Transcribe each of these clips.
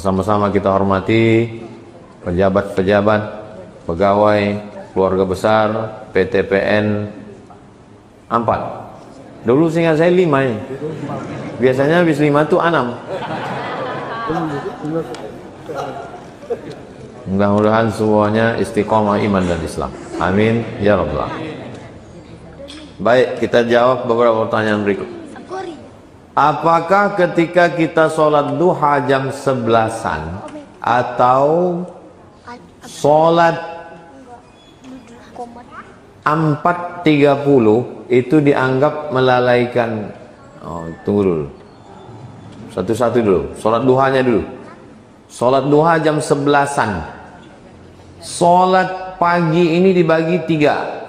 sama-sama kita hormati pejabat-pejabat, pegawai, keluarga besar, PTPN 4. Dulu seingat saya 5 ini. Biasanya habis 5 itu 6. Mudah-mudahan semuanya istiqomah iman dan Islam. Amin ya rabbal alamin. Baik, kita jawab beberapa pertanyaan berikut. Apakah ketika kita sholat duha jam 11-an atau sholat 4.30 itu dianggap melalaikan? Tunggu dulu, satu-satu dulu. Sholat duhanya dulu. Sholat duha jam 11-an. Sholat pagi ini dibagi 3.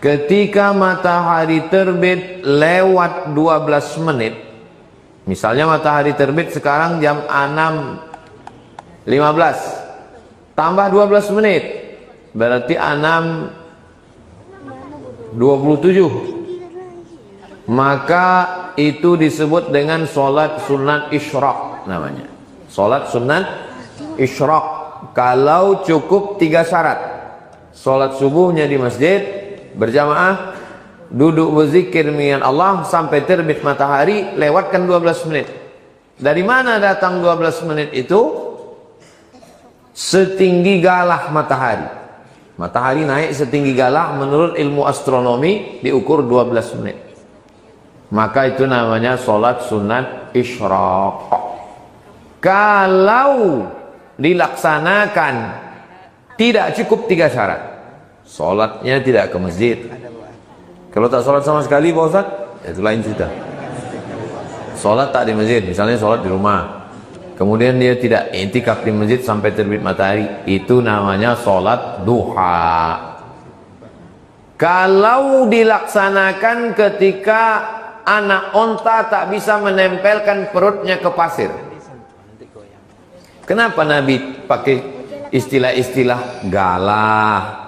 Ketika matahari terbit lewat 12 menit, misalnya matahari terbit sekarang jam 6.15, tambah 12 menit, berarti 6.27. Maka itu disebut dengan sholat sunat isyraq namanya. Sholat sunat isyraq. Kalau cukup 3 syarat. Sholat subuhnya di masjid berjamaah, duduk berzikir mengingat Allah sampai terbit matahari, lewatkan 12 menit. Dari mana datang 12 menit itu? Setinggi galah matahari. Matahari naik setinggi galah, menurut ilmu astronomi diukur 12 menit. Maka itu namanya sholat sunat isyraq. Kalau dilaksanakan tidak cukup 3 syarat, sholatnya tidak ke masjid. Kalau tak sholat sama sekali Pak Ustaz, itu lain cerita. Sholat tak di masjid, misalnya sholat di rumah, kemudian dia tidak i'tikaf di masjid sampai terbit matahari, itu namanya sholat duha. Kalau dilaksanakan ketika anak onta tak bisa menempelkan perutnya ke pasir. Kenapa Nabi pakai istilah-istilah galah,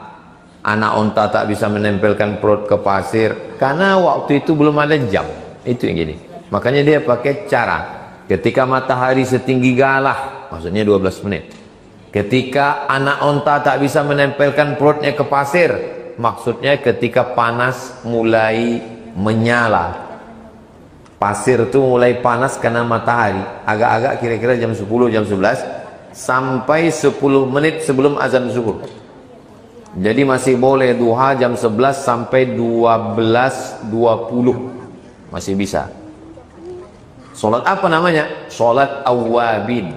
anak onta tak bisa menempelkan perut ke pasir? Karena waktu itu belum ada jam. Itu yang gini. Makanya dia pakai cara ketika matahari setinggi galah, maksudnya 12 menit. Ketika anak onta tak bisa menempelkan perutnya ke pasir, maksudnya ketika panas mulai menyala. Pasir itu mulai panas karena matahari. Agak-agak kira-kira jam 10, jam 11, sampai 10 menit sebelum azan zuhur. Jadi masih boleh duha jam 11 sampai 12.20. Masih bisa. Sholat apa namanya? Sholat awwabin.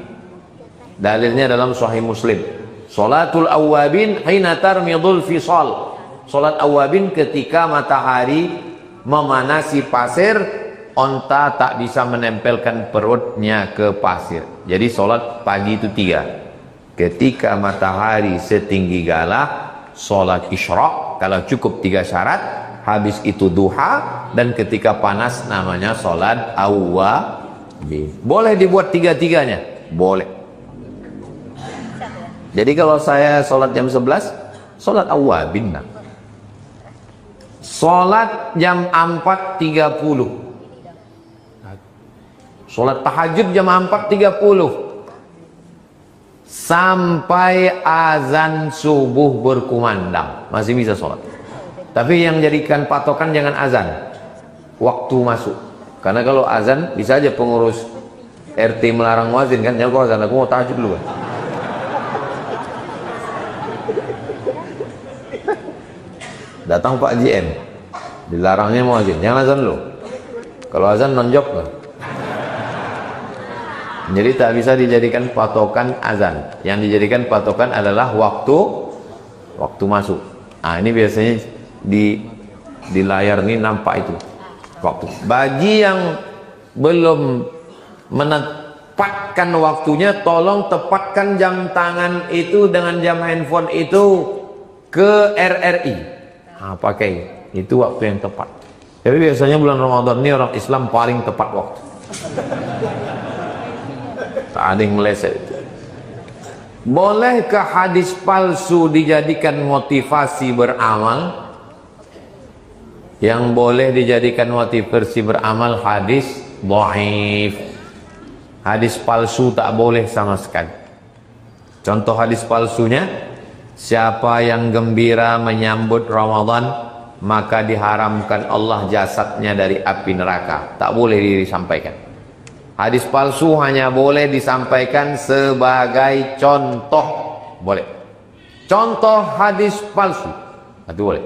Dalilnya dalam Sahih Muslim. Sholatul awwabin hina tarmidul fisal. Sholat awwabin ketika matahari memanasi pasir, onta tak bisa menempelkan perutnya ke pasir. Jadi sholat pagi itu 3. Ketika matahari setinggi galah, sholat isyraq. Kalau cukup 3 syarat, habis itu duha, dan ketika panas namanya sholat awwabin. Boleh dibuat 3-3-nya? Boleh. Jadi kalau saya sholat jam 11, sholat awwabin. Sholat jam 4.30. Sholat tahajud jam 4.30 sampai azan subuh berkumandang, masih bisa sholat. Tapi yang jadikan patokan jangan azan, waktu masuk. Karena kalau azan bisa aja pengurus RT melarang muazin kan, jangan azan, aku mau tahajud dulu kan. Datang Pak JM, dilarangnya muazin, jangan azan dulu. Kalau azan nonjok kan. Jadi tak bisa dijadikan patokan azan. Yang dijadikan patokan adalah waktu masuk. Nah, ini biasanya di layar ini nampak itu waktu. Bagi yang belum menempatkan waktunya, tolong tepatkan jam tangan itu dengan jam handphone itu ke RRI. Nah, pakai itu waktu yang tepat. Jadi biasanya bulan Ramadan ini orang Islam paling tepat waktu. Tak ada yang meleset. Bolehkah hadis palsu dijadikan motivasi beramal? Yang boleh dijadikan motivasi beramal hadis dhaif. Hadis palsu tak boleh sama sekali. Contoh hadis palsunya, siapa yang gembira menyambut Ramadan, maka diharamkan Allah jasadnya dari api neraka. Tak boleh disampaikan. Hadis palsu hanya boleh disampaikan sebagai contoh. Boleh. Contoh hadis palsu. Itu boleh.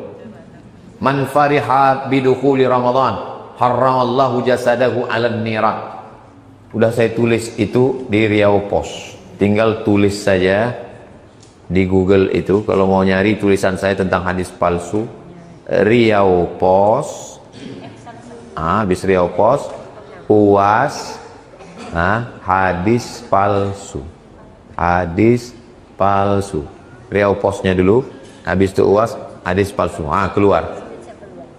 Man fariha bidukhuli Ramadan, haramallahu jasadahu 'alan niran. Udah saya tulis itu di Riau Pos. Tinggal tulis saja di Google itu. Kalau mau nyari tulisan saya tentang hadis palsu, Riau Pos. Habis Riau Pos, UAS, hadis palsu. Hadis palsu. Riau Posnya dulu, habis itu UAS, hadis palsu. Keluar.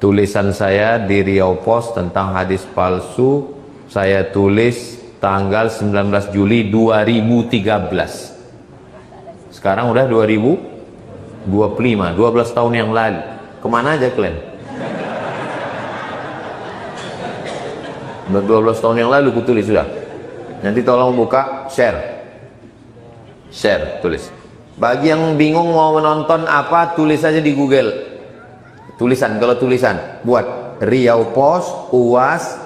Tulisan saya di Riau Pos tentang hadis palsu, saya tulis tanggal 19 Juli 2013. Sekarang udah 2025, 12 tahun yang lalu. Kemana aja kalian? Udah 12 tahun yang lalu ku tulis sudah. Nanti tolong buka, share. Share, tulis. Bagi yang bingung mau menonton apa, tulis aja di Google. Tulisan, kalau tulisan, buat Riau Pos, UAS,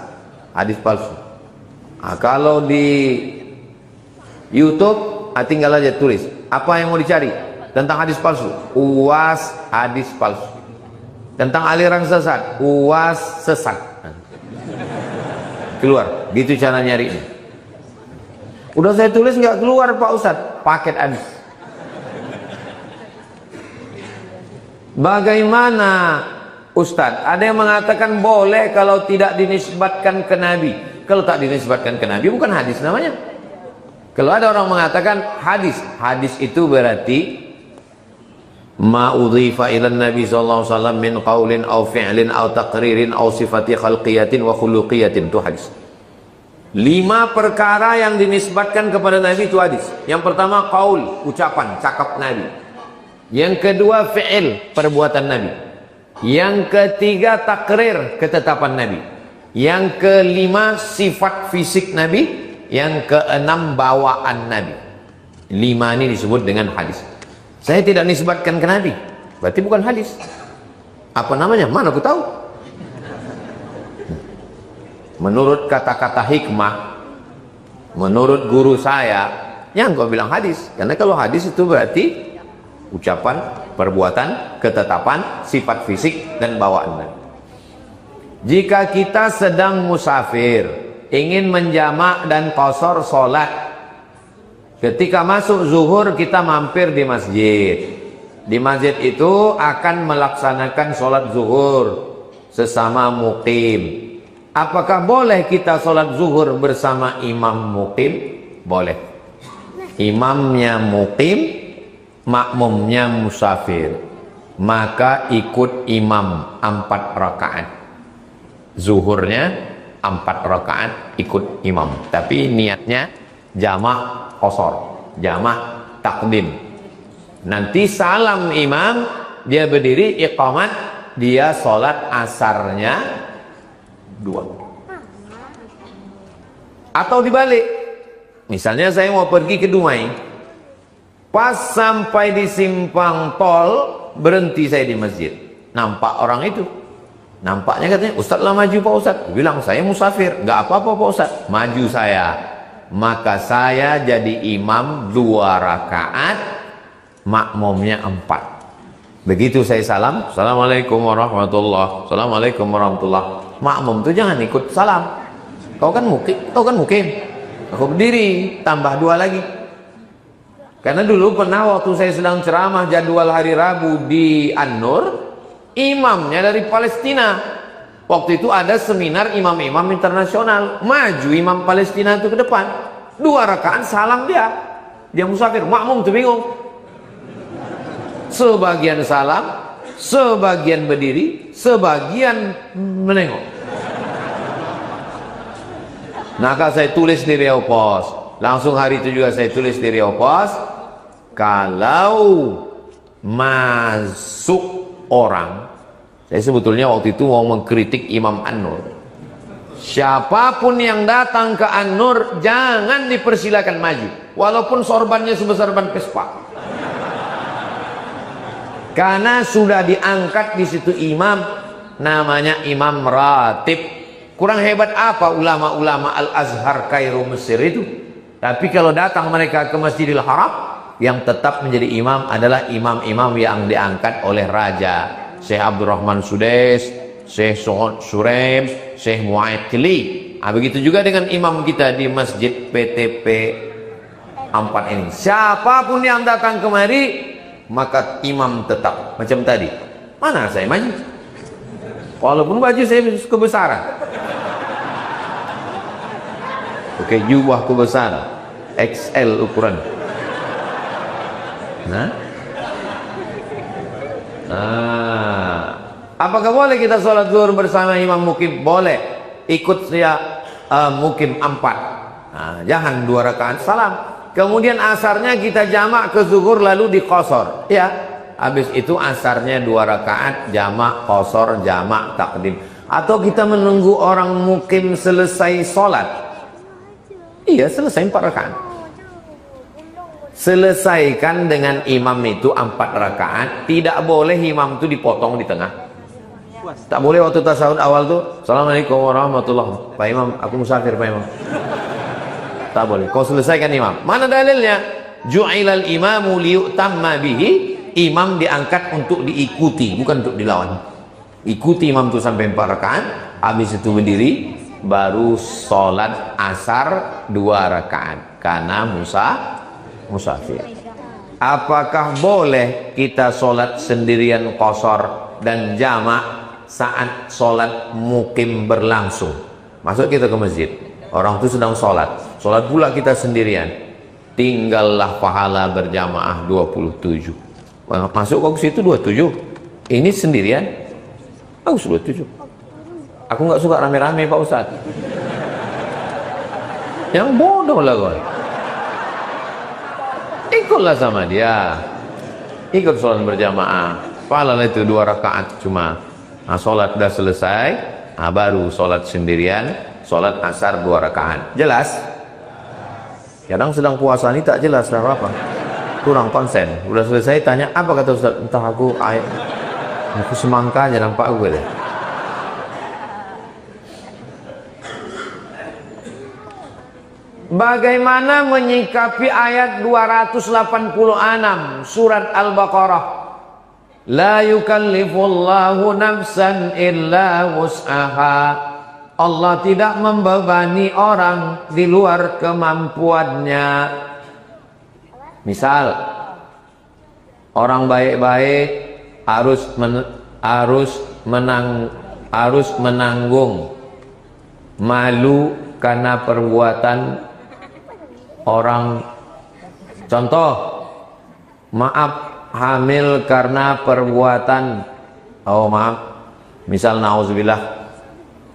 hadis palsu. Kalau di YouTube, tinggal aja tulis apa yang mau dicari tentang hadis palsu, UAS hadis palsu. Tentang aliran sesat, UAS sesat. Keluar, gitu cara nyari. Udah saya tulis nggak keluar Pak Ustadz, paket habis. Bagaimana Ustadz? Ada yang mengatakan boleh kalau tidak dinisbatkan ke Nabi. Kalau tak dinisbatkan ke Nabi bukan hadis namanya. Kalau ada orang mengatakan hadis, hadis itu berarti ma udhifa ila Nabi sallallahu alaihi wasallam min qaulin aw fi'lin aw taqririn aw sifati khalqiyatin wa khuluqiyatin, itu hadis. 5 perkara yang dinisbatkan kepada Nabi itu hadis. Yang pertama qaul, ucapan, cakap Nabi. Yang kedua fi'il, perbuatan Nabi. Yang ketiga takrir, ketetapan Nabi. Yang kelima sifat fisik Nabi. Yang keenam bawaan Nabi. 5 ini disebut dengan hadis. Saya tidak nisbatkan ke Nabi, berarti bukan hadis. Apa namanya? Mana aku tahu. Menurut kata-kata hikmah, menurut guru saya, yang kau bilang hadis. Karena kalau hadis itu berarti ucapan, perbuatan, ketetapan, sifat fisik, dan bawaan Nabi. Jika kita sedang musafir, ingin menjamak dan qasar sholat, ketika masuk zuhur kita mampir di masjid. Di masjid itu akan melaksanakan sholat zuhur sesama muqim. Apakah boleh kita sholat zuhur bersama imam muqim? Boleh. Imamnya muqim, makmumnya musafir, maka ikut imam 4 rakaat. Zuhurnya 4 rakaat ikut imam, tapi niatnya jamak qasar, jamak takdim. Nanti salam imam, dia berdiri iqamat, dia sholat asarnya 2. Atau dibalik, misalnya saya mau pergi ke Dumai, pas sampai di simpang tol, berhenti saya di masjid. Nampak orang itu, nampaknya katanya, Ustadz lah maju Pak Ustadz. Bilang saya musafir, nggak apa-apa Pak Ustadz, maju saya. Maka saya jadi imam 2 rakaat, makmumnya 4. Begitu saya salam, Assalamualaikum warahmatullahi, Assalamualaikum warahmatullahi. Makmum tuh jangan ikut salam. Kau kan mukim, aku berdiri, tambah 2 lagi. Karena dulu pernah waktu saya sedang ceramah jadwal hari Rabu di An-Nur, imamnya dari Palestina. Waktu itu ada seminar imam-imam internasional. Maju imam Palestina itu ke depan, 2 rakaat salam dia musafir. Makmum tuh bingung. Sebagian salam, sebagian berdiri, sebagian menengok. Maka saya tulis di Riau Pos. Langsung hari itu juga saya tulis di Riau Pos, kalau masuk orang, saya sebetulnya waktu itu mau mengkritik Imam An-Nur. Siapapun yang datang ke An-Nur jangan dipersilakan maju, walaupun sorbannya sebesar ban Vespa. Karena sudah diangkat di situ imam, namanya imam ratib. Kurang hebat apa ulama-ulama Al-Azhar Kairo Mesir itu? Tapi kalau datang mereka ke Masjidil Haram, yang tetap menjadi imam adalah imam-imam yang diangkat oleh raja. Syekh Abdurrahman Sudais, Syekh Suraim, Syekh Mu'aitili. Begitu juga dengan imam kita di Masjid PTP 4 ini. Siapapun yang datang kemari, maka imam tetap. Macam tadi, mana saya maju? Walaupun baju saya kebesaran. Oke, jubah kebesaran XL ukuran. Apakah boleh kita sholat zuhur bersama imam mukim? Boleh. Ikut saya mukim 4. Jangan 2 rakaat salam. Kemudian asarnya kita jamak ke zuhur lalu diqosor. Ya. Habis itu asarnya 2 rakaat jamak qosor, jamak takdim. Atau kita menunggu orang mukim selesai sholat. Iya, selesai 4 rakaat. Selesaikan dengan imam itu 4 rakaat. Tidak boleh imam itu dipotong di tengah. Tak boleh waktu tasawuf awal tuh, Assalamualaikum warahmatullahi wabarakatuh. Pak Imam, aku musafir Pak Imam. Tak boleh. Kau selesaikan imam. Mana dalilnya? Ju'ilal imamu liyutamma bihi. Imam diangkat untuk diikuti, bukan untuk dilawan. Ikuti imam itu sampai 4 rakaat. Habis itu berdiri, baru sholat asar 2 rakaat. Karena musafir. Apakah boleh kita sholat sendirian qasar dan jamak saat sholat mukim berlangsung? Masuk kita ke masjid, orang itu sedang sholat pula kita sendirian, tinggallah pahala berjamaah 27. Masuk kok ke situ 27, ini sendirian bagus 27. Aku nggak suka rame-rame Pak Ustadz. Yang bodoh lah kau. Ikutlah sama dia, ikut sholat berjamaah, pahala itu 2 rakaat cuma. Sholat sudah selesai, baru sholat sendirian, sholat asar 2 rakaat. Jelas? Kadang sedang puasa ini tak jelas apa, kurang konsen. Udah selesai tanya apa kata Ustaz? Entah aku semangka aja nampak gue deh. Bagaimana menyikapi ayat 286 surat Al-Baqarah? La yukallifullahu nafsan illa wus'aha. Allah tidak membebani orang di luar kemampuannya. Misal orang baik-baik harus menanggung malu karena perbuatan orang. Contoh, maaf, hamil karena perbuatan, misal nauzubillah,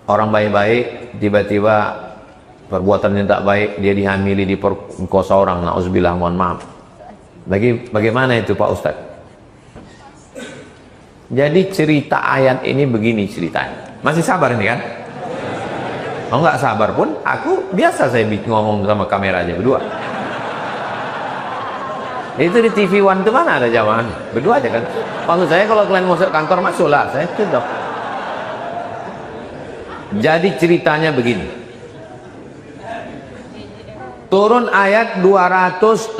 orang baik-baik tiba-tiba perbuatannya tak baik, dia dihamili, diperkosa orang, nauzubillah, mohon maaf. Bagaimana itu Pak Ustadz? Jadi cerita ayat ini begini ceritanya. Masih sabar ini kan? Oh nggak sabar pun, aku biasa saya ngomong sama kamera aja berdua. Itu di TV One itu mana ada jamaah? Berdua aja kan? Maksud saya kalau kalian masuk kantor masuklah, saya tidak. Jadi ceritanya begini. Turun ayat 285.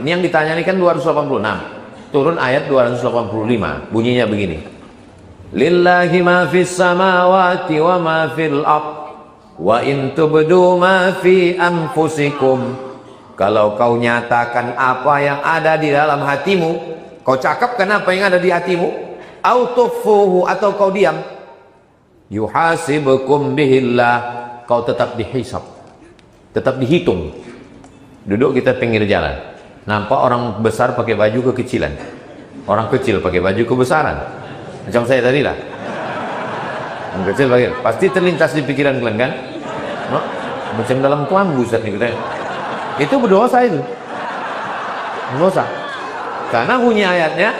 Ini yang ditanyani kan 286. Turun ayat 285. Bunyinya begini. Lillahi ma fis samawati wa ma fil ardh wa in tubdu ma fi anfusikum. Kalau kau nyatakan apa yang ada di dalam hatimu, kau cakapkan apa yang ada di hatimu, au tukhfuhu, atau kau diam, yuhasibukum bihillah, kau tetap dihisab, tetap dihitung. Duduk kita pinggir jalan, nampak orang besar pakai baju kekecilan, orang kecil pakai baju kebesaran, macam saya tadi lah. Orang kecil pakai, pasti terlintas di pikiran kalian kan? No? Macam dalam kelambu Ustaz nih kita. Itu berdosa itu. Berdosa. Karena bunyi ayatnya,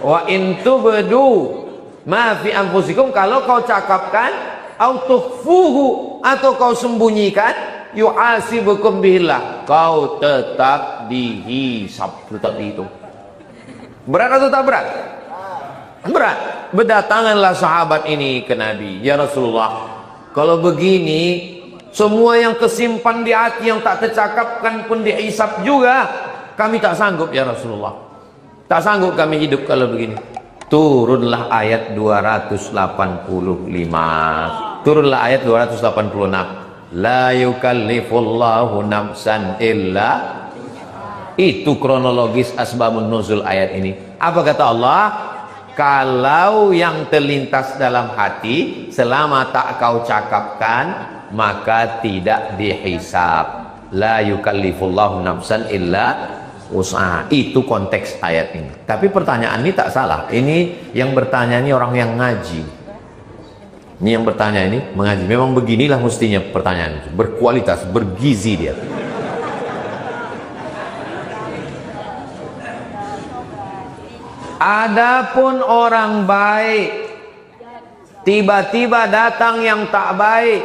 wa in tubdu ma fi anfusikum, kalau kau cakapkan au tukhfuhu, atau kau sembunyikan, yuhasibukum bihillah, kau tetap dihisab, tetap dihitung. Berat atau tak berat? Berat. Berdatanganlah sahabat ini ke Nabi, ya Rasulullah, kalau begini semua yang tersimpan di hati yang tak tercakapkan pun dihisab juga, kami tak sanggup ya Rasulullah, tak sanggup kami hidup kalau begini. Turunlah ayat 285, turunlah ayat 286, la yukallifullahu nafsan illa. Itu kronologis asbabun nuzul ayat ini. Apa kata Allah? Kalau yang terlintas dalam hati selama tak kau cakapkan, maka tidak dihisab. La yukallifullahu nafsan illa usaha. Itu konteks ayat ini. Tapi pertanyaan ini tak salah. Ini yang bertanya ini orang yang ngaji. Ini yang bertanya ini mengaji. Memang beginilah mestinya pertanyaan itu. Berkualitas, bergizi dia. Adapun orang baik, tiba-tiba datang yang tak baik.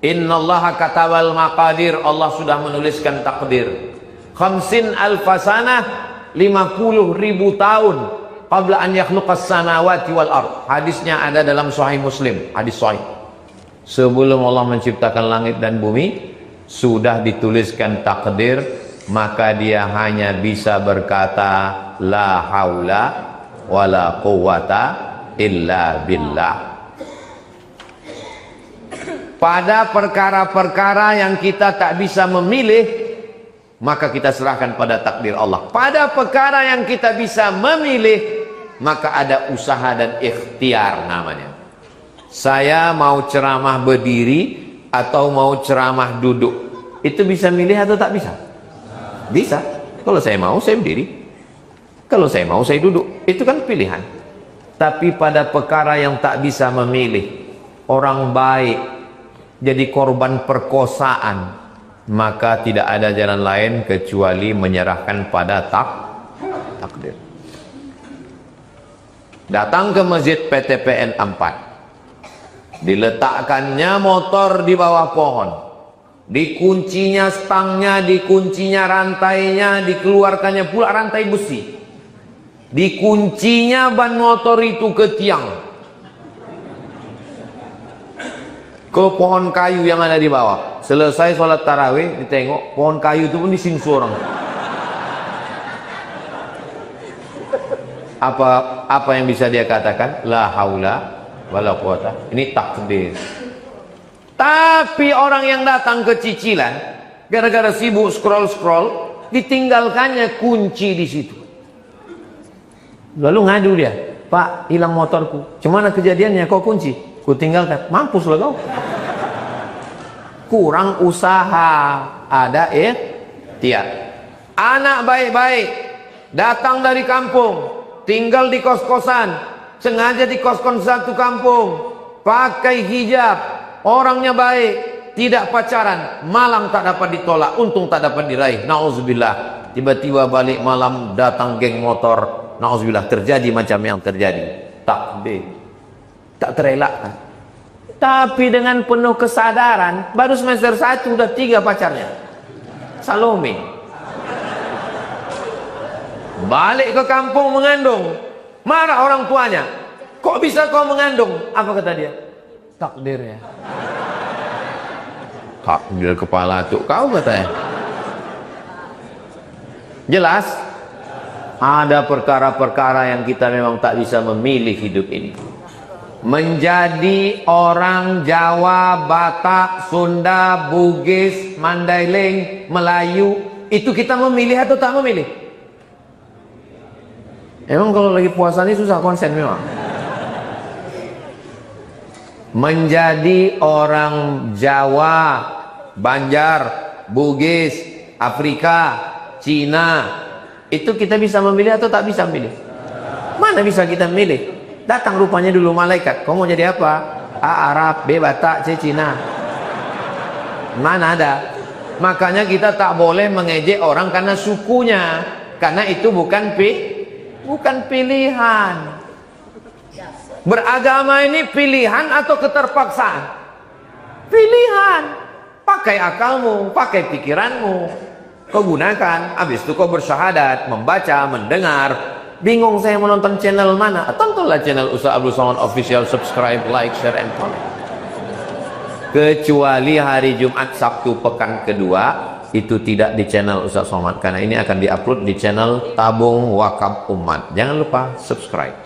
Innallaha katabal maqadir, Allah sudah menuliskan takdir. 50 alfasanah, 50.000 tahun qabla an yakhluqas samawati wal ard. Hadisnya ada dalam Sahih Muslim, hadis sahih. Sebelum Allah menciptakan langit dan bumi, sudah dituliskan takdir, maka dia hanya bisa berkata la haula wala quwata illa billah. Pada perkara-perkara yang kita tak bisa memilih, maka kita serahkan pada takdir Allah. Pada perkara yang kita bisa memilih, maka ada usaha dan ikhtiar namanya. Saya mau ceramah berdiri atau mau ceramah duduk, itu bisa milih atau tak bisa? Bisa. Kalau saya mau, saya berdiri. Kalau saya mau, saya duduk. Itu kan pilihan. Tapi pada perkara yang tak bisa memilih, orang baik jadi korban perkosaan, maka tidak ada jalan lain kecuali menyerahkan pada takdir. Datang ke masjid PTPN 4, diletakkannya motor di bawah pohon, dikuncinya stangnya, dikuncinya rantainya, dikeluarkannya pula rantai besi, dikuncinya ban motor itu ke tiang, ke pohon kayu yang ada di bawah. Selesai sholat tarawih, ditengok pohon kayu itu pun disinsu orang. Apa yang bisa dia katakan? La haula wala quwata. Ini takdir. Tapi orang yang datang ke cicilan, gara-gara sibuk scroll, ditinggalkannya kunci di situ. Lalu ngadu dia, Pak, hilang motorku. Cuman kejadiannya kau kunci, ku tinggalkan. Mampus lah kau. Kurang usaha, ada ikhtiar. Anak baik-baik datang dari kampung, tinggal di kos-kosan, sengaja di kos-kosan satu kampung, pakai hijab, orangnya baik, tidak pacaran, malam tak dapat ditolak, untung tak dapat diraih. Nauzubillah. Tiba-tiba balik malam datang geng motor. Nauzubillah, terjadi macam yang terjadi. Takdir, tak terelakkan. Tapi dengan penuh kesadaran, baru semester 1 udah 3 pacarnya. Salome. Balik ke kampung mengandung, marah orang tuanya. Kok bisa kau mengandung? Apa kata dia? Takdir ya. Takdir kepala tuh kau katanya. Jelas? Ada perkara-perkara yang kita memang tak bisa memilih hidup ini. Menjadi orang Jawa, Batak, Sunda, Bugis, Mandailing, Melayu, itu kita memilih atau tak memilih? Emang kalau lagi puasa ini susah konsen memang. Menjadi orang Jawa, Banjar, Bugis, Afrika, Cina, itu kita bisa memilih atau tak bisa memilih? Mana bisa kita memilih? Datang rupanya dulu malaikat, kau mau jadi apa? A Arab, B Batak, C Cina. Mana ada? Makanya kita tak boleh mengejek orang karena sukunya, karena itu bukan pilihan. Beragama ini pilihan atau keterpaksaan? Pilihan. Pakai akalmu, pakai pikiranmu, kau gunakan. Habis itu kau bersyahadat, membaca, mendengar. Bingung saya menonton channel mana? Tontonlah channel Ustaz Abdul Somad Official, subscribe, like, share, and comment. Kecuali hari Jumat, Sabtu, pekan kedua, itu tidak di channel Ustaz Somad, karena ini akan diupload di channel Tabung Wakaf Umat. Jangan lupa subscribe.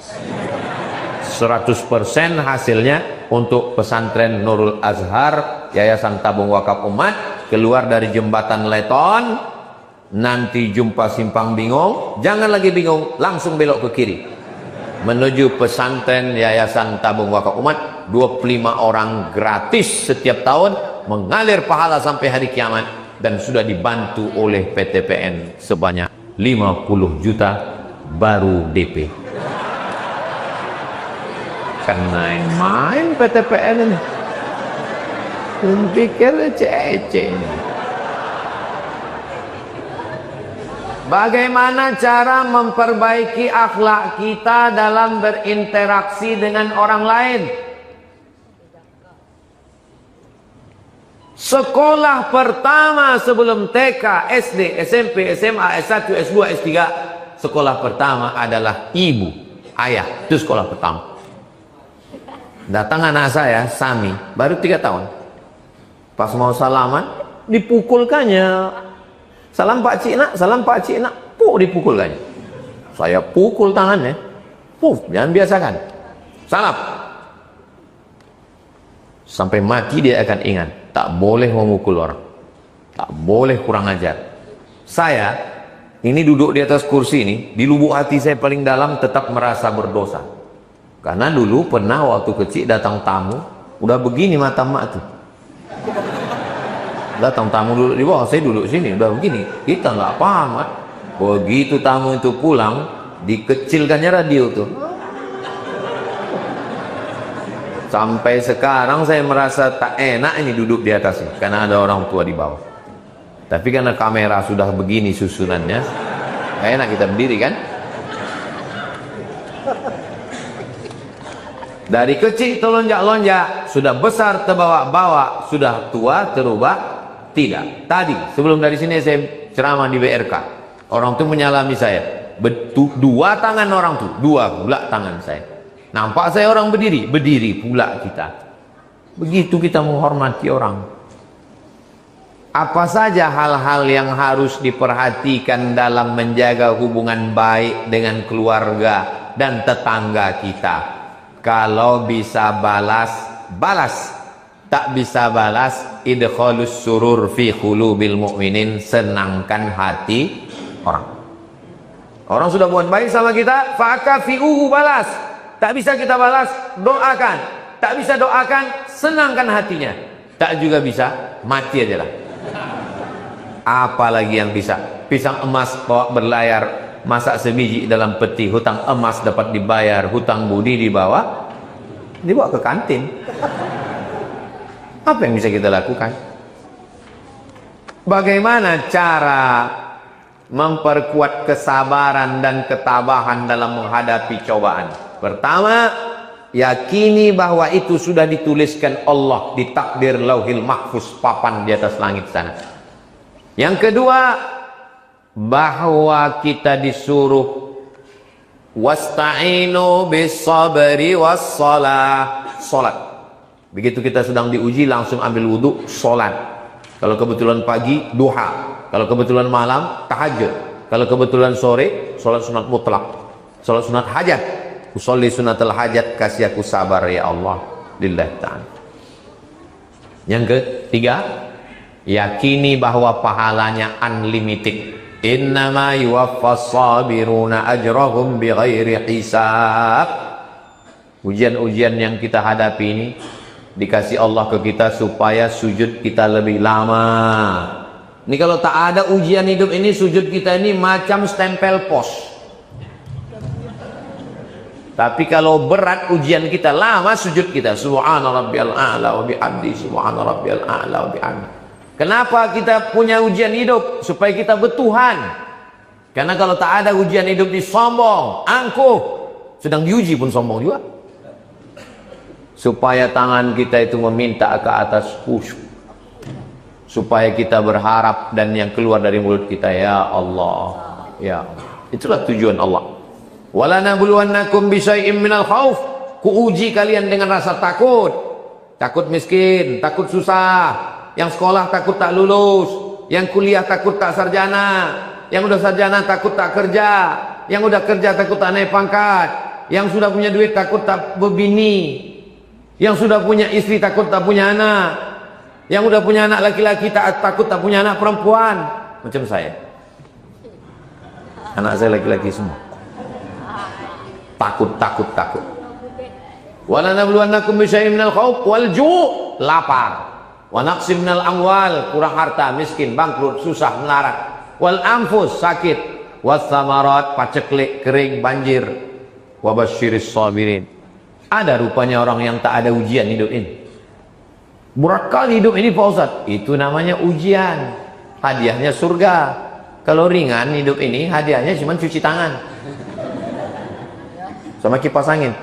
100% hasilnya untuk pesantren Nurul Azhar, Yayasan Tabung Wakaf Umat, keluar dari jembatan Leton, nanti jumpa simpang bingung, jangan lagi bingung, langsung belok ke kiri menuju pesantren Yayasan Tabung Wakaf Umat. 25 orang gratis setiap tahun, mengalir pahala sampai hari kiamat, dan sudah dibantu oleh PTPN sebanyak 50 juta baru DP. Kan main PTPN ini, pikir ece-ece ini. Bagaimana cara memperbaiki akhlak kita dalam berinteraksi dengan orang lain? Sekolah pertama sebelum TK, SD, SMP, SMA, S1, S2, S3, sekolah pertama adalah ibu, ayah. Itu sekolah pertama. Datang anak saya, Sami, baru 3 tahun. Pas mau salaman, dipukulkannya. Salam Pak Cik Nak, salam Pak Cik Nak. Dipukulkannya. Saya pukul tangannya. Jangan biasakan. Salam. Sampai mati dia akan ingat. Tak boleh memukul orang. Tak boleh kurang ajar. Saya, ini duduk di atas kursi ini, di lubuk hati saya paling dalam tetap merasa berdosa. Karena dulu pernah waktu kecil datang tamu, udah begini mata mak tuh. Datang tamu duduk di bawah, saya duduk sini, udah begini. Kita nggak paham, kan? Begitu tamu itu pulang, dikecilkannya radio tuh. Sampai sekarang saya merasa tak enak ini duduk di atasnya, karena ada orang tua di bawah. Tapi karena kamera sudah begini susunannya, enak kita berdiri kan? Dari kecil terlonjak-lonjak, sudah besar terbawa-bawa, sudah tua terubah tidak. Tadi sebelum dari sini saya ceramah di BRK, orang itu menyalami saya. Dua tangan orang tuh, dua pula tangan saya. Nampak saya orang berdiri, berdiri pula kita. Begitu kita menghormati orang. Apa saja hal-hal yang harus diperhatikan dalam menjaga hubungan baik dengan keluarga dan tetangga kita? Kalau bisa balas, balas. Tak bisa balas, idkhalus surur fi qulubil mu'minin, senangkan hati orang. Orang sudah buat baik sama kita, fa'akafi'uhu, balas. Tak bisa kita balas, doakan. Tak bisa doakan, senangkan hatinya. Tak juga bisa, mati aja lah. Apalagi yang bisa? Pisang emas bawa berlayar, masak sebiji dalam peti, hutang emas dapat dibayar, hutang budi dibawa ke kantin. Apa yang bisa kita lakukan? Bagaimana cara memperkuat kesabaran dan ketabahan dalam menghadapi cobaan? Pertama, yakini bahwa itu sudah dituliskan Allah di takdir lauhil mahfuz, papan di atas langit sana. Yang kedua, bahwa kita disuruh wasta'inu bis sabri was salah, salat. Begitu kita sedang diuji, langsung ambil wudhu, salat. Kalau kebetulan pagi, duha. Kalau kebetulan malam, tahajud. Kalau kebetulan sore, salat sunat mutlak, salat sunat hajat. Usolli sunatul hajat, kasih aku sabar ya Allah lillahi ta'ala. Yang ketiga, yakini bahwa pahalanya unlimited. Innama yuwaffas sabiruna ajrahum bighairi hisab. Ujian-ujian yang kita hadapi ini dikasih Allah ke kita supaya sujud kita lebih lama. Ini kalau tak ada ujian hidup ini, sujud kita ini macam stempel pos. Tapi kalau berat ujian kita, lama sujud kita. Subhana rabbiyal a'la wa bihamdi, subhana rabbiyal a'la wa bihamdi. Kenapa kita punya ujian hidup? Supaya kita bertuhan. Karena kalau tak ada ujian hidup, disombong, angkuh. Sedang diuji pun sombong juga. supaya tangan kita itu meminta ke atas khusyuk, supaya kita berharap dan yang keluar dari mulut kita ya Allah, ya Allah. Itulah tujuan Allah. Walanabluwannakum bisyai'im minal khauf, kuuji kalian dengan rasa takut. Takut miskin, takut susah, yang sekolah takut tak lulus, yang kuliah takut tak sarjana, yang udah sarjana takut tak kerja, yang udah kerja takut tak naik pangkat, yang sudah punya duit takut tak berbini, yang sudah punya istri takut tak punya anak, yang udah punya anak laki-laki takut tak punya anak perempuan. Macam saya, anak saya laki-laki semua. Takut. Walanabluwannakum bisyai'in minal khauf wal ju', lapar, wa naqsim minal amwal, kurang harta, miskin, bangkrut, susah, melarat, wal anfus, sakit, was samarat, paceklik, kering, banjir, wa basyiris sabirin. Ada rupanya orang yang tak ada ujian hidup ini. Berat kali hidup ini Pak Ustaz. Itu namanya ujian, hadiahnya surga. Kalau ringan hidup ini, hadiahnya cuma cuci tangan sama kipas angin.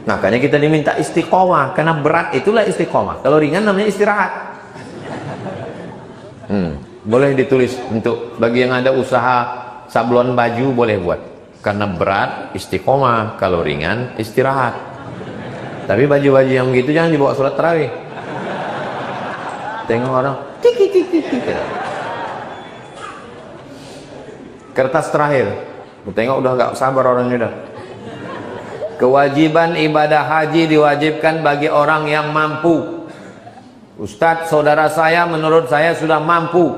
Makanya kita diminta istiqomah, karena berat itulah istiqomah. Kalau ringan namanya istirahat. Boleh ditulis untuk bagi yang ada usaha sablon baju, boleh buat. Karena berat istiqomah, kalau ringan istirahat. Tapi baju-baju yang begitu jangan dibawa sholat tarawih. Tengok orang tiki. Kertas terakhir, tengok udah gak sabar orangnya udah. Kewajiban ibadah haji diwajibkan bagi orang yang mampu. Ustadz, saudara saya menurut saya sudah mampu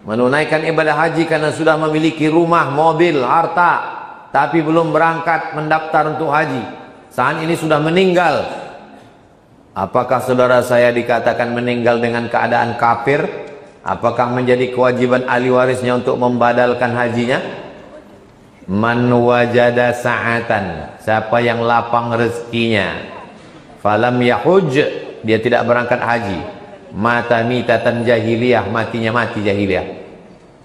menunaikan ibadah haji karena sudah memiliki rumah, mobil, harta, tapi belum berangkat mendaftar untuk haji. Saat ini sudah meninggal. Apakah saudara saya dikatakan meninggal dengan keadaan kafir? Apakah menjadi kewajiban ahli warisnya untuk membadalkan hajinya? Man wajada sa'atan, siapa yang lapang rezekinya, falam yahuj, dia tidak berangkat haji, mata mitatan jahiliyah, matinya mati jahiliyah.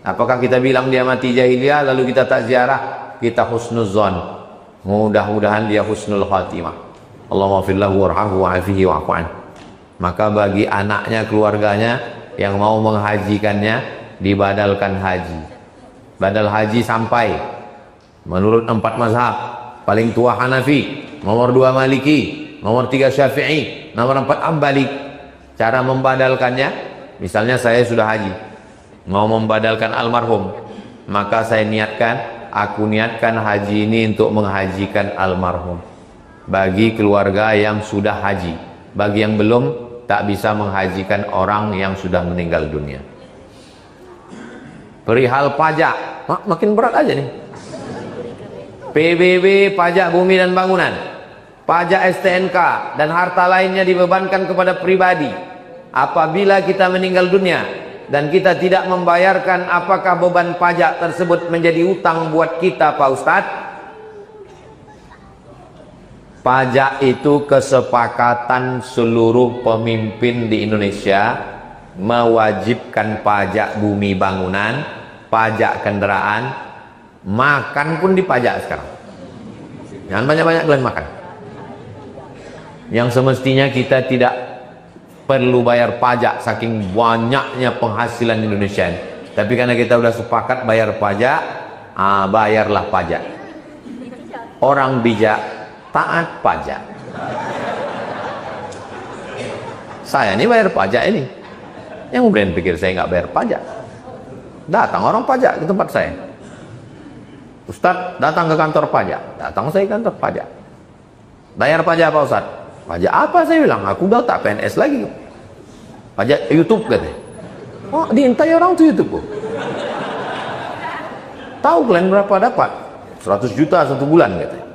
Apakah kita bilang dia mati jahiliyah lalu kita tak ziarah? Kita husnuzon, mudah-mudahan dia husnul khatimah. Allahumma fillahu warhamhu wa'afihi wa'afu'an. Maka bagi anaknya, keluarganya yang mau menghajikannya, dibadalkan haji. Badal haji sampai menurut 4 mazhab, paling tua Hanafi, nomor 2 Maliki, nomor 3 Syafi'i, nomor 4 Ambali. Cara membadalkannya, misalnya saya sudah haji, mau membadalkan almarhum, maka saya niatkan, aku niatkan haji ini untuk menghajikan almarhum. Bagi keluarga yang sudah haji, bagi yang belum, tak bisa menghajikan orang yang sudah meninggal dunia. Perihal pajak, makin berat aja nih. PBB, pajak bumi dan bangunan, pajak STNK dan harta lainnya dibebankan kepada pribadi. Apabila kita meninggal dunia dan kita tidak membayarkan, apakah beban pajak tersebut menjadi utang buat kita Pak Ustadz? Pajak itu kesepakatan seluruh pemimpin di Indonesia mewajibkan pajak bumi bangunan, pajak kendaraan. Makan pun dipajak sekarang. Jangan banyak-banyak kalian makan. Yang semestinya kita tidak perlu bayar pajak saking banyaknya penghasilan Indonesia. Tapi karena kita sudah sepakat bayar pajak, bayarlah pajak. Orang bijak taat pajak. Saya ini bayar pajak ini. Yang kemudian pikir saya nggak bayar pajak. Datang orang pajak ke tempat saya. Ustadz, datang ke kantor pajak. Datang saya ke kantor pajak. Bayar pajak apa Ustadz? Pajak apa saya bilang? Aku udah tak PNS lagi. Pajak YouTube katanya. Oh, diintai orang tuh YouTube. Tahu kalian berapa dapat? 100 juta 1 bulan katanya.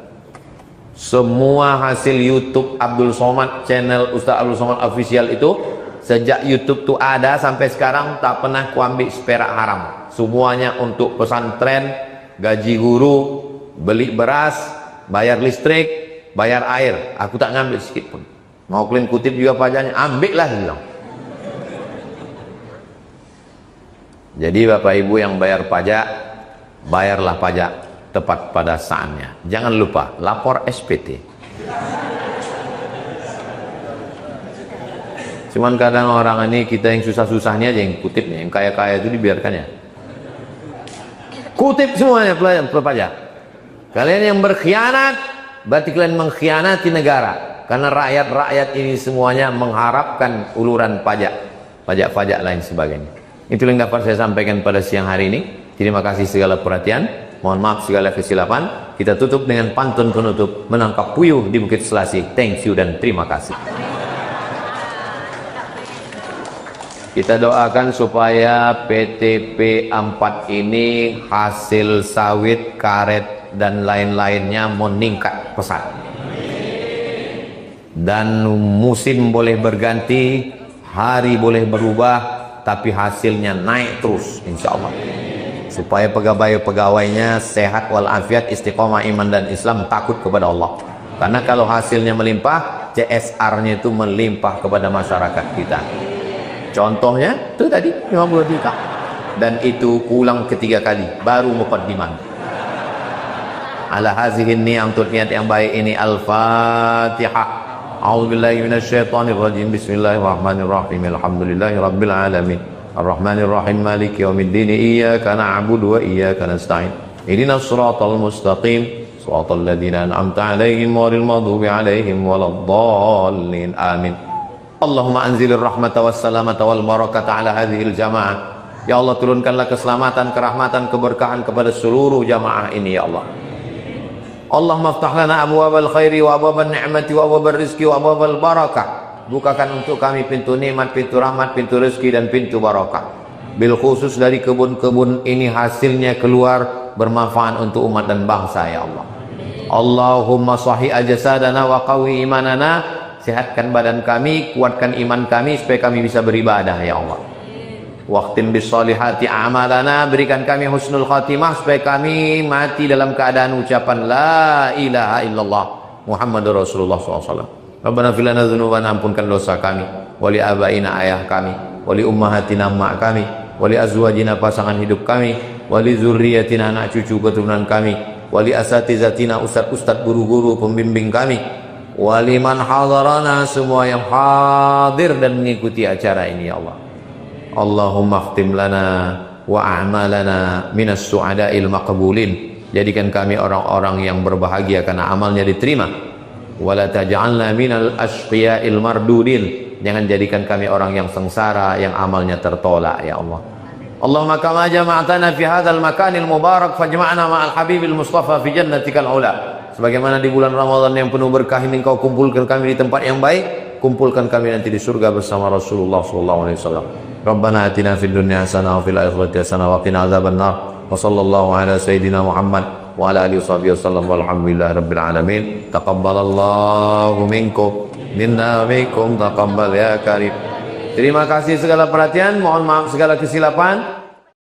Semua hasil YouTube Abdul Somad, channel Ustaz Abdul Somad official itu, sejak YouTube tuh ada sampai sekarang tak pernah kuambil seperak haram. Semuanya untuk pesantren, gaji guru, beli beras, bayar listrik, bayar air. Aku tak ngambil sedikit pun. Mau kalian kutip juga pajaknya, ambil lah bilang. Jadi Bapak Ibu yang bayar pajak, bayarlah pajak tepat pada saatnya. Jangan lupa lapor SPT. Cuman kadang orang ini, kita yang susah-susahnya aja yang kutip nih, yang kaya-kaya itu dibiarkan ya. Kutip semuanya pajak. Kalian yang berkhianat, berarti kalian mengkhianati negara. Karena rakyat-rakyat ini semuanya mengharapkan uluran pajak, pajak-pajak lain sebagainya. Itulah yang dapat saya sampaikan pada siang hari ini. Terima kasih segala perhatian. Mohon maaf segala kesilapan. Kita tutup dengan pantun penutup, menangkap puyuh di Bukit Selasih. Thank you dan terima kasih. Kita doakan supaya PTP 4 ini hasil sawit, karet, dan lain-lainnya meningkat pesat. Dan musim boleh berganti, hari boleh berubah, tapi hasilnya naik terus, insya Allah. Supaya pegawai-pegawainya sehat walafiat, istiqomah iman dan Islam, takut kepada Allah. Karena kalau hasilnya melimpah, CSR-nya itu melimpah kepada masyarakat kita. Contohnya itu tadi 50 juta. Dan itu pulang ketiga kali, baru muqaddiman. Ala hazihin ni'am, untuk niat yang baik ini. Al-Fatihah. A'udzubillahi minasyaitonirrajim. Bismillahirrahmanirrahim. Alhamdulillahi rabbil alamin. Ar-Rahmanir-Rahim, Maliki yaumiddin. Iyyaka na'budu wa iyyaka nasta'in. Ihdinas siratal mustaqim, siratal ladzina an'amta 'alaihim ghairil maghdubi 'alaihim waladdallin. Amin. Allahumma anzilir rahmata wassalamata wal barakata ala hadhil jamaah. Ya Allah, turunkanlah keselamatan, kerahmatan, keberkahan kepada seluruh jamaah ini ya Allah. Allahumma aftah lana abwabal khairi wa abwabal ni'mati wa abwabal rizki wa abwabal barakah. Bukakan untuk kami pintu nikmat, pintu rahmat, pintu rezeki dan pintu barakah. Bil khusus dari kebun-kebun ini hasilnya keluar bermanfaat untuk umat dan bangsa ya Allah. Allahumma sahih jasadana wa qawi imanana. Sehatkan badan kami, kuatkan iman kami supaya kami bisa beribadah ya Allah. Waqtim bis solihati amalana, berikan kami husnul khatimah supaya kami mati dalam keadaan ucapan la ilaha illallah Muhammadur Rasulullah SAW. Rabbana fil lana dzunubana, ampunkan dosa kami, wali abaina, ayah kami, wali ummahatina, mak kami, wali azwajina, pasangan hidup kami, wali zurriyatina, anak cucu keturunan kami, wali asatizatina, ustad-ustad, guru-guru, pembimbing kami, wali man hadarana, semua yang hadir dan mengikuti acara ini ya Allah. Allahumma khtim lana wa a'malana minas su'ada'il maqbulin. Jadikan kami orang-orang yang berbahagia karena amalnya diterima. Wala taj'alna minal ashqiya'il mardudin. Jangan jadikan kami orang yang sengsara, yang amalnya tertolak ya Allah. Allahumma kama jama'tana fi hadzal makanil mubarak fajma'na ma'al habibil mustafa fi jannatikal ula. Sebagaimana di bulan Ramadan yang penuh berkah ini Engkau kumpulkan kami di tempat yang baik, kumpulkan kami nanti di surga bersama Rasulullah sallallahu alaihi wasallam. Rabbana atina fid dunya hasanah wa fil akhirati hasanah wa qina adzabannar. Wa sallallahu ala sayyidina Muhammad wa ala alihi wasallam walhamdulillahi rabbil alamin. Taqabbalallahu minkum minna wa minkum taqabbal ya karim. Terima kasih segala perhatian, mohon maaf segala kesilapan.